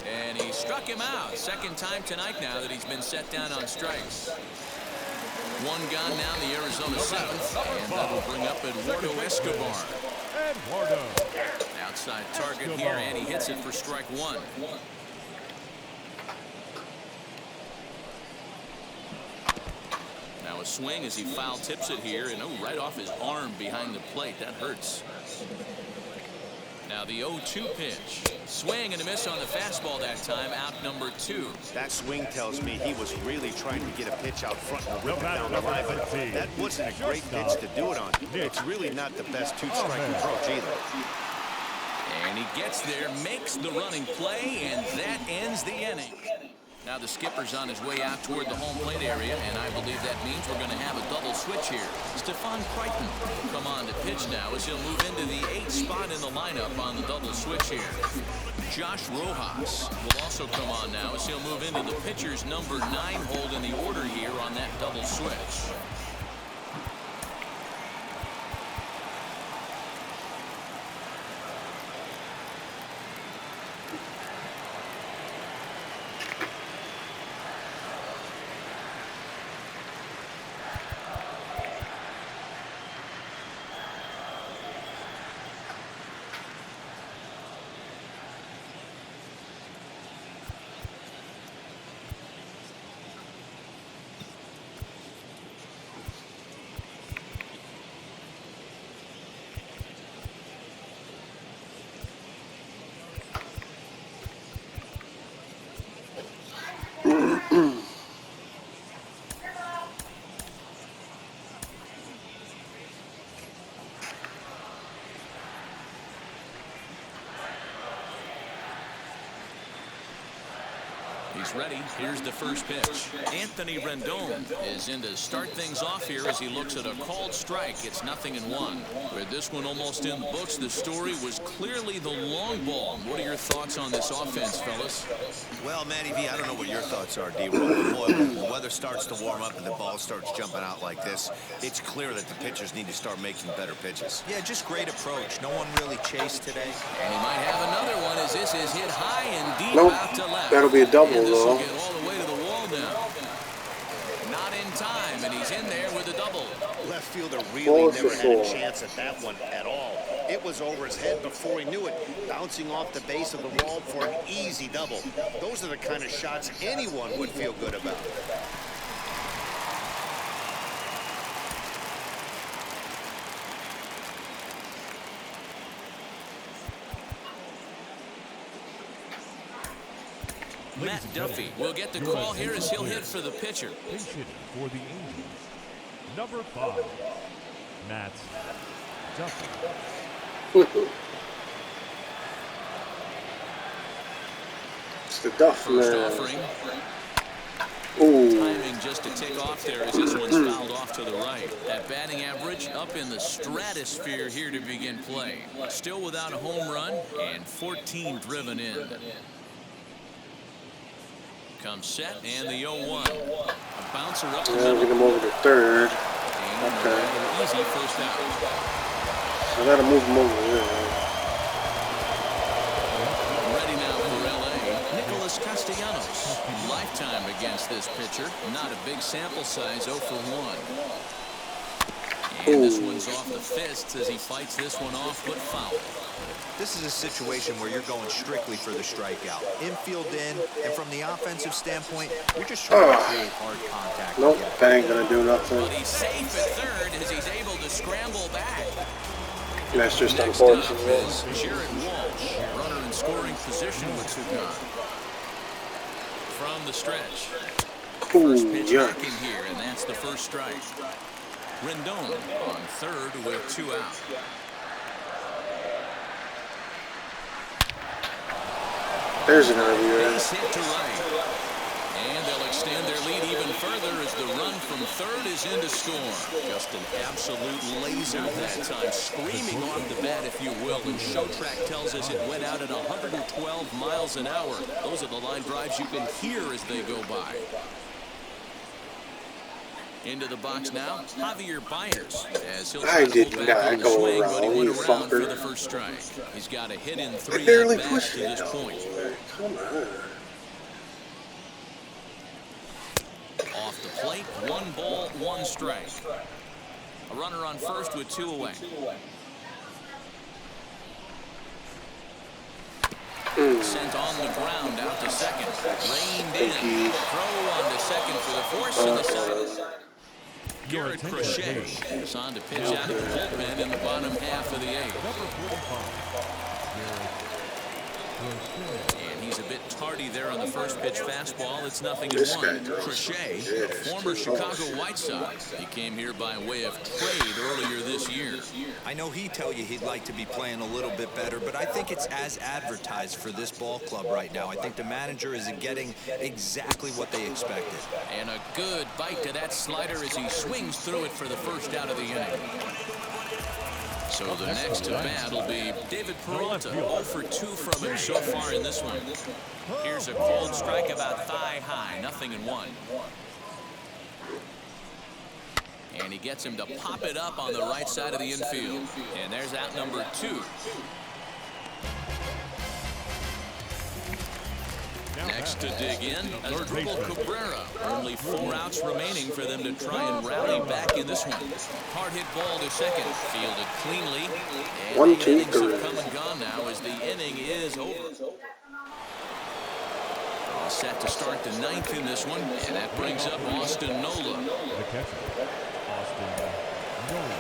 And he struck him out. Second time tonight now that he's been set down on strikes. One gone now in the Arizona seventh. And that'll bring up Eduardo Escobar. Eduardo. Outside target here, and he hits it for strike one. Now a swing as he foul tips it here, and right off his arm behind the plate. That hurts. Now the 0-2 pitch. Swing and a miss on the fastball that time. Out number 2. That swing tells me he was really trying to get a pitch out front and rip it down the line, but that wasn't a great pitch to do it on. It's really not the best two-strike approach either. And he gets there, makes the running play, and that ends the inning. Now the skipper's on his way out toward the home plate area, and I believe that means we're going to have a double switch here. Stephon Crichton will come on to pitch now as he'll move into the 8th spot in the lineup on the double switch here. Josh Rojas will also come on now as he'll move into the pitcher's number 9 hold in the order here on that double switch. He's ready. Here's the first pitch. Anthony Rendon is in to start things off here as he looks at a called strike. It's 0-1. With this one almost in the books, the story was clearly the long ball. What are your thoughts on this offense, fellas? Well, Matty V, I don't know what your thoughts are, D-Roll. Boy, when the weather starts to warm up and the ball starts jumping out like this, it's clear that the pitchers need to start making better pitches. Yeah, just great approach. No one really chased today. And he might have another one as this is hit high and deep out to left. That'll be a double, and this will though. get all the way to the wall now. Not in time, and he's in there with a double. Left fielder really never had a chance at that one at all. It was over his head before he knew it, bouncing off the base of the wall for an easy double. Those are the kind of shots anyone would feel good about. Matt Duffy will get the call here as he'll hit for the pitcher. Pinch hitting for the Angels. Number 5, Matt Duffy. It's the Duff First man. offering. just to tick off there as this one's fouled off to the right. That batting average up in the stratosphere here to begin play. Still without a home run and 14 driven in. Comes set and the 0-1. A bouncer up the middle. Get him over to third. Okay. Easy first out. I gotta move him over there. Ready now for LA. Nicholas Castellanos. Lifetime against this pitcher. Not a big sample size, 0 for 1. And this one's off the fists as he fights this one off, but foul. This is a situation where you're going strictly for the strikeout. Infield in, and from the offensive standpoint, you're just trying to create hard contact. Nope, that ain't gonna do nothing. But he's safe at third as he's able to scramble back. That's just Next unfortunate. up is Jared Walsh, runner in scoring position with Sugan. From the stretch. First pitch back in here, and that's the first strike. Rendon on third with 2 out. There's an early Base hit to right. And they'll extend their lead even further as the run from third is in to score. Just an absolute laser that time, screaming off the bat, if you will. And Showtrack tells us it went out at 112 miles an hour. Those are the line drives you can hear as they go by. Into the box now, Javier Byers, as he'll try to pull back on the swing, but he went around for the first strike. He's got a hit in 3 at-bats to this point. Come on. Off the plate, 1 ball, 1 strike. A runner on first with 2 away. Sent on the ground out to second. Reined in. Throw on to second for the force in the side. Garrett Crochet is on to pitch out of the bullpen in the bottom half of the 8th. And he's a bit tardy there on the first pitch fastball. It's 0-1. Crochet, a former Chicago White Sox. He came here by way of trade earlier this year. I know he'd tell you he'd like to be playing a little bit better, but I think it's as advertised for this ball club right now. I think the manager is getting exactly what they expected. And a good bite to that slider as he swings through it for the first out of the inning. So the next to bat will be David Peralta. 0 for 2 from him so far in this one. Here's a cold strike about thigh high. 0-1. And he gets him to pop it up on the right side of the infield. And there's out number 2. Next to dig in, Asdrubal Cabrera. Only 4 outs remaining for them to try and rally back in this one. Hard hit ball to second. Fielded cleanly. And 1, the 2, innings 3. have come and gone now as the inning is over. All set to start the 9th in this one. And that brings up Austin Nola. The catcher, Austin Nola.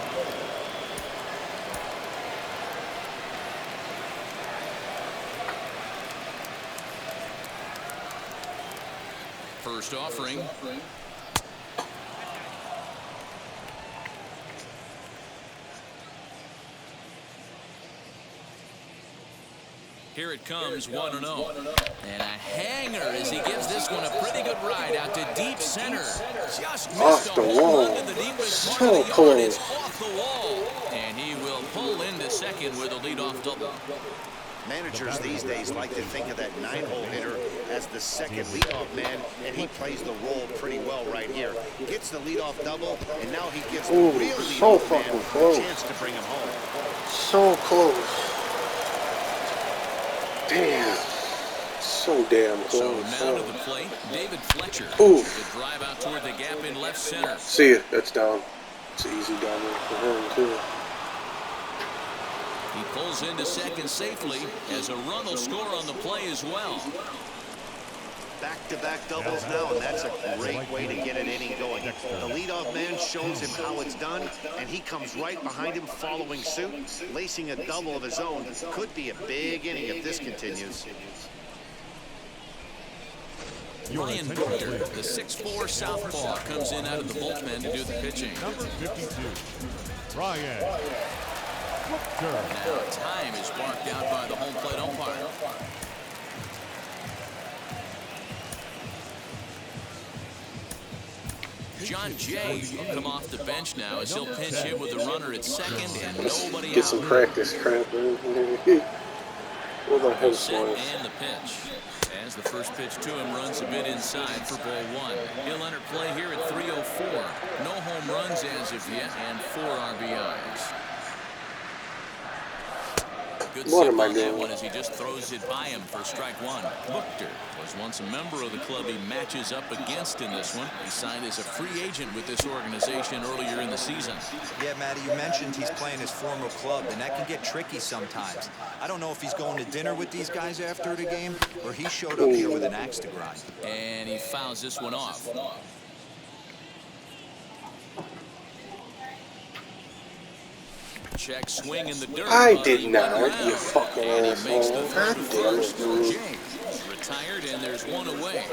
First offering. Here it comes, 1-0. And a hanger as he gives this one a pretty good ride out to deep center. Just missed Off the wall. into the deepest part So of the yard. close. It's off the wall. And he will pull into second with a leadoff double. Managers these days like to think of that 9-hole hitter as the second leadoff man, and he plays the role pretty well right here. Gets the leadoff double, and now he gives the real so leadoff man fucking close. a chance to bring him home. So close. Damn. So damn close. So now to the plate, David Fletcher. Ooh. The drive out toward the gap in left center. See it. That's down. It's easy down there for him, too. He pulls into second safely as a run will score on the play as well. Back-to-back doubles now, and that's a great way to get an inning going. The leadoff man shows him how it's done, and he comes right behind him following suit, lacing a double of his own. Could be a big inning if this continues. Ryan Victor, the 6'4" southpaw, comes in out of the bullpen to do the pitching. Number 52, Ryan Victor. Now time is marked out by the home plate umpire. John Jay will come off the bench now as he'll pinch hit with the runner at second and nobody Get out. some practice crap, man. What about him, Set and the pitch. As the first pitch to him runs a bit inside for ball one. He'll enter play here at 3:04. No home runs as of yet and 4 RBIs. Good What zip am I on that doing? one as he just throws it by him for strike one. Buchter was once a member of the club he matches up against in this one. He signed as a free agent with this organization earlier in the season. Yeah, Matty, you mentioned he's playing his former club, and that can get tricky sometimes. I don't know if he's going to dinner with these guys after the game, or he showed up here with an axe to grind. And he fouls this one off. Check swing in the dirt. I did not, you fucking And he makes the asshole. throw God to damn first. it, dude. James retired, and there's one away.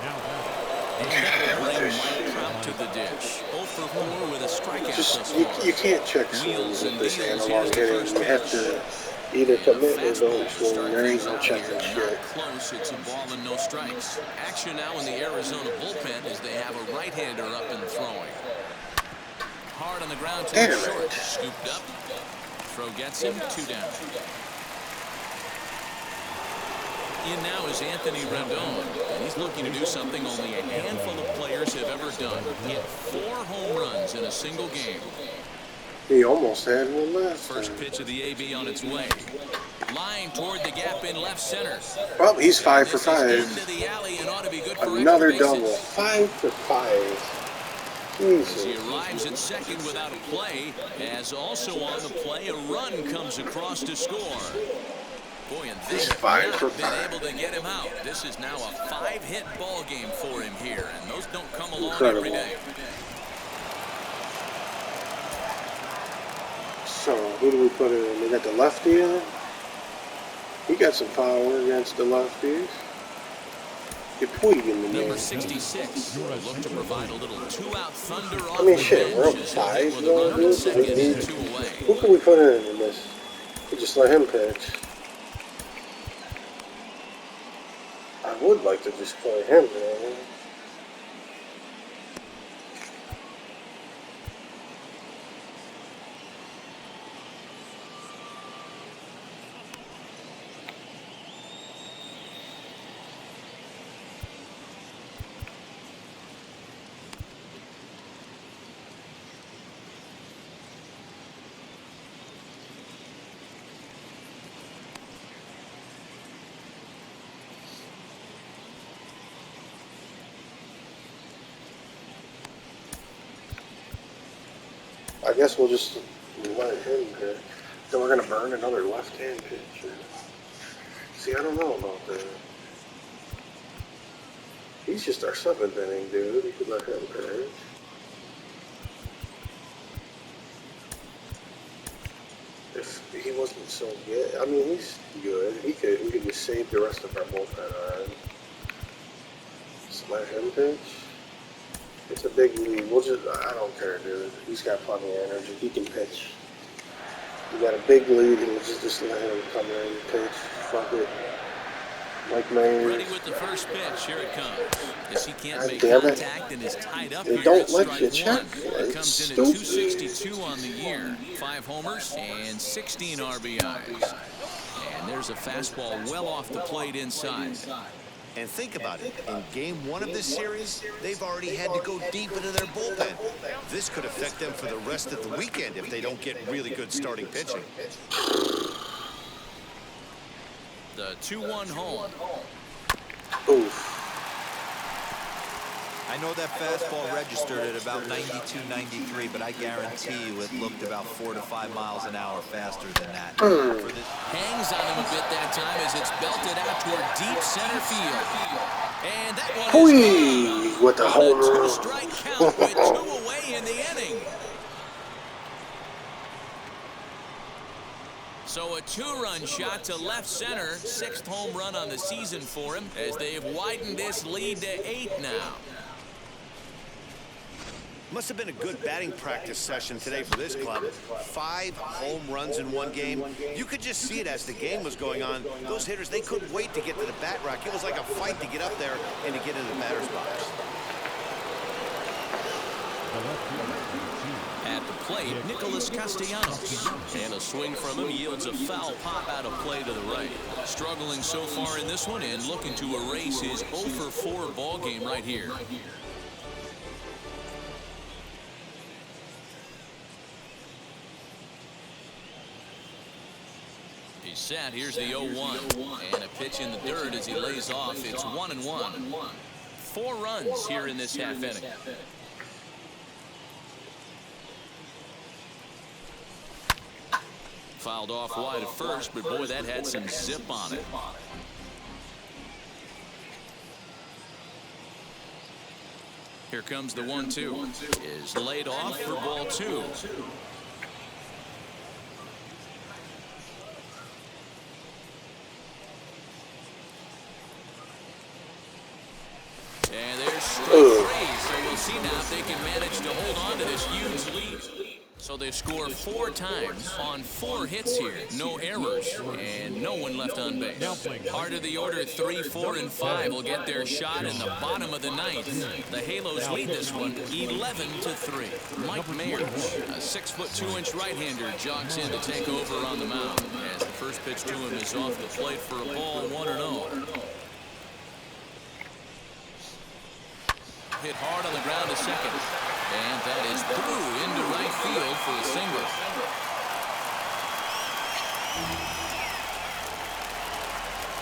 Now And that will bring Mike Trout to the dish. 0 for 4 with a strikeout Just, thus you, far. you can't check swings with this analog hitting. You have to either commit or don't swing. There ain't no checking shit. Close, it's a ball and no strikes. Action now in the Arizona bullpen as they have a right-hander up and throwing. Hard on the ground to Damn the it. short. Scooped up. Throw gets him. 2 down. In now is Anthony Rendon, and he's looking to do something only a handful of players have ever done. Hit 4 home runs in a single game. He almost had one last First time. pitch of the AB on its way. Line toward the gap in left center. Well, he's 5 for This is 5. into the alley and ought to be good for Another extra double. bases. 5 for 5. As he Jesus. arrives at second without a play, as also on the play, a run comes across to score. Boy, and they He's have 5 not for been 5. able to get him out. This is now a 5-hit ball game for him here, and those don't come along Incredible. every day. So, who do we put in? We got the lefty in. He got some power against the lefties. Get Puig in the Number game. 66 will look to provide a little 2-out thunder off I mean, the shit, we're up bench as he'll hit 5 with a though, runner at dude. second We and need- 2 away. Who can we put in this? We just let him pitch. I would like to just play him, man. I guess we'll just let him pitch. Then we're gonna burn another left-hand pitch. See, I don't know about that. He's just our 7th inning dude. We could let him pitch. If he wasn't so good, I mean, he's good. We could just save the rest of our bullpen on. Just let him pitch. It's a big lead. I don't care, dude. He's got plenty of energy. He can pitch. You got a big lead, and just let him come in and pitch. Fuck it. Mike Mayer. Ready with the first pitch. Here it comes. As he can't God make damn it. contact and is tied up They here don't at let strike you 1. check. It It's comes in stupid. at 262 on the year. 5 homers and 16 RBIs. And there's a fastball well off the plate inside. And think about it. In game 1 of this series, they've already had to go deep into their bullpen. This could affect them for the rest of the weekend if they don't get really good starting pitching. The 2-1 home. Oof. I know that fastball registered at about 92, 93, but I guarantee you it looked about 4 to 5 miles an hour faster than that. For this Hangs on him a bit that time as it's belted out toward deep center field. And that one is Puig with the home a run. 2-strike count with 2 away in the inning. So a 2-run shot to left center. 6th home run on the season for him as they've widened this lead to 8 now. Must have been a good batting practice session today for this club. 5 home runs in one game. You could just see it as the game was going on. Those hitters, they couldn't wait to get to the bat rack. It was like a fight to get up there and to get into the batter's box. At the plate, Nicholas Castellanos. And a swing from him yields a foul pop out of play to the right. Struggling so far in this one and looking to erase his 0-for-4 ball game right here. He's set. Here's the 0-1. And a pitch in the dirt as he lays off. It's 1-1. 4 runs here in this half inning. Fouled off wide at first, but boy, that had some zip on it. Here comes the 1-2. Is laid off for ball 2. And there's strike 3. So we'll see now if they can manage to hold on to this huge lead. So they score 4 times on 4 hits here. No errors and no one left on base. Heart of the order, 3, 4, and 5 will get their shot in the bottom of the 9th. The Halos lead this one 11-3. Mike Mayers, a 6'2" right-hander, jogs in to take over on the mound. As the first pitch to him is off the plate for a ball, 1-0. Hit hard on the ground to second. And that is through into right field for a single.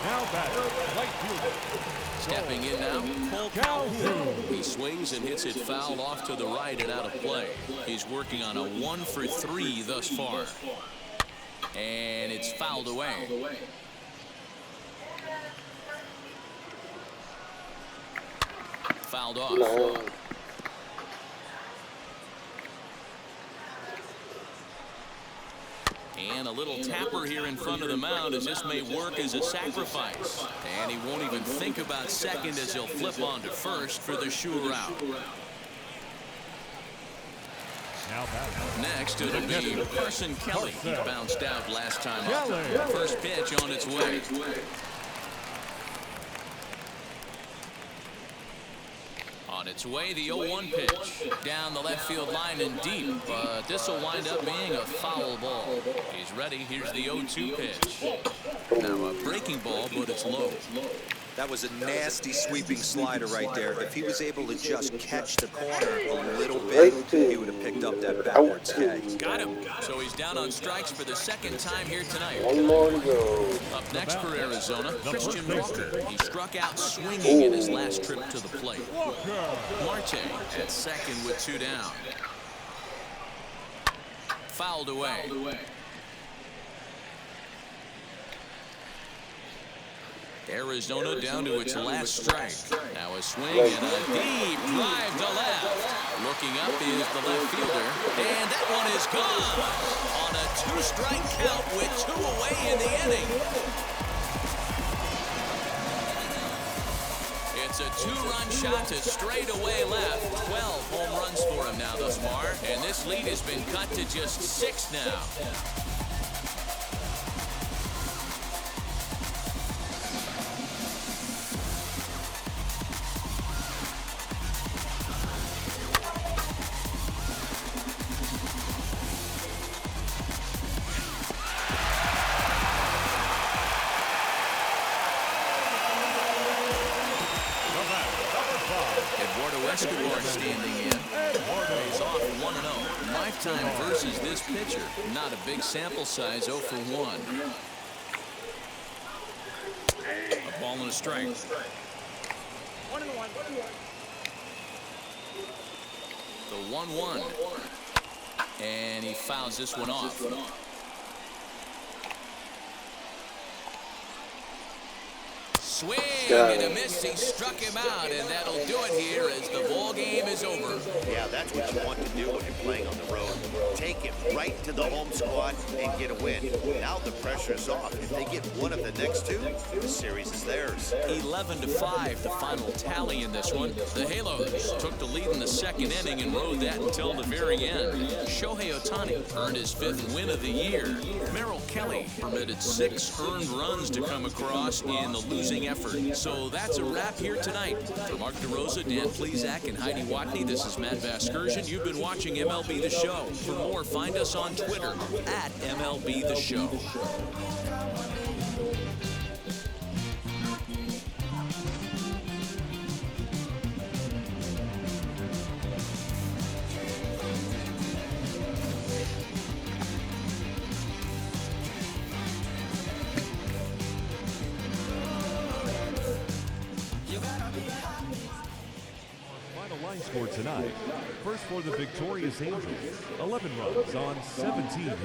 Now batter, right fielder. Stepping in now, Paul Calhoun. He swings and hits it foul off to the right and out of play. He's working on a 1-for-3 thus far. And it's fouled away. Fouled off. No. And a little tapper here in front of the mound as this may work as a sacrifice. And he won't even think about second as he'll flip on to first for the sure out. Next, it'll be Carson Kelly. He bounced out last time up. First pitch on its way. On its way, the 0-1 pitch. Down the left field line and deep, but this will wind up being a foul ball. He's ready. Here's the 0-2 pitch. Now a breaking ball, but it's low. That was a nasty sweeping slider right there. If he was able to just catch the corner a little bit, he would have picked up that backwards catch. Got him. So he's down on strikes for the second time here tonight. 1 more to go. Up next for Arizona, Christian Walker. He struck out swinging in his last trip to the plate. Marte at second with 2 down. Fouled away. Arizona down to its last strike. Now a swing and a deep drive to left. Looking up is the left fielder. And that one is gone. On a 2-strike count with 2 away in the inning. It's a 2-run shot to straightaway left. 12 home runs for him now thus far. And this lead has been cut to just 6 now. Standing in. He's off 1-0. Lifetime versus this pitcher. Not a big sample size, 0 for 1. A ball and a strike. 1-1. The 1-1. And he fouls this one off. Swing and a miss. He struck him out, and that'll do it here as the ball game is over. Yeah, that's what you want to do when you're playing on the road. Take it right to the home squad and get a win. Now the pressure's off. If they get one of the next 2, the series is theirs. 11-5, the final tally in this one. The Halos took the lead in the second inning and rode that until the very end. Shohei Ohtani earned his 5th win of the year. Merrill Kelly permitted 6 earned runs to come across in the losing effort. So that's a wrap here tonight. For Mark DeRosa, Dan Plezak, and Heidi Watney, this is Matt Vasgersian. You've been watching MLB The Show. For more, find us on Twitter at MLB The Show. Final line score tonight. First for the victorious Angels, 11 runs on 17 hits.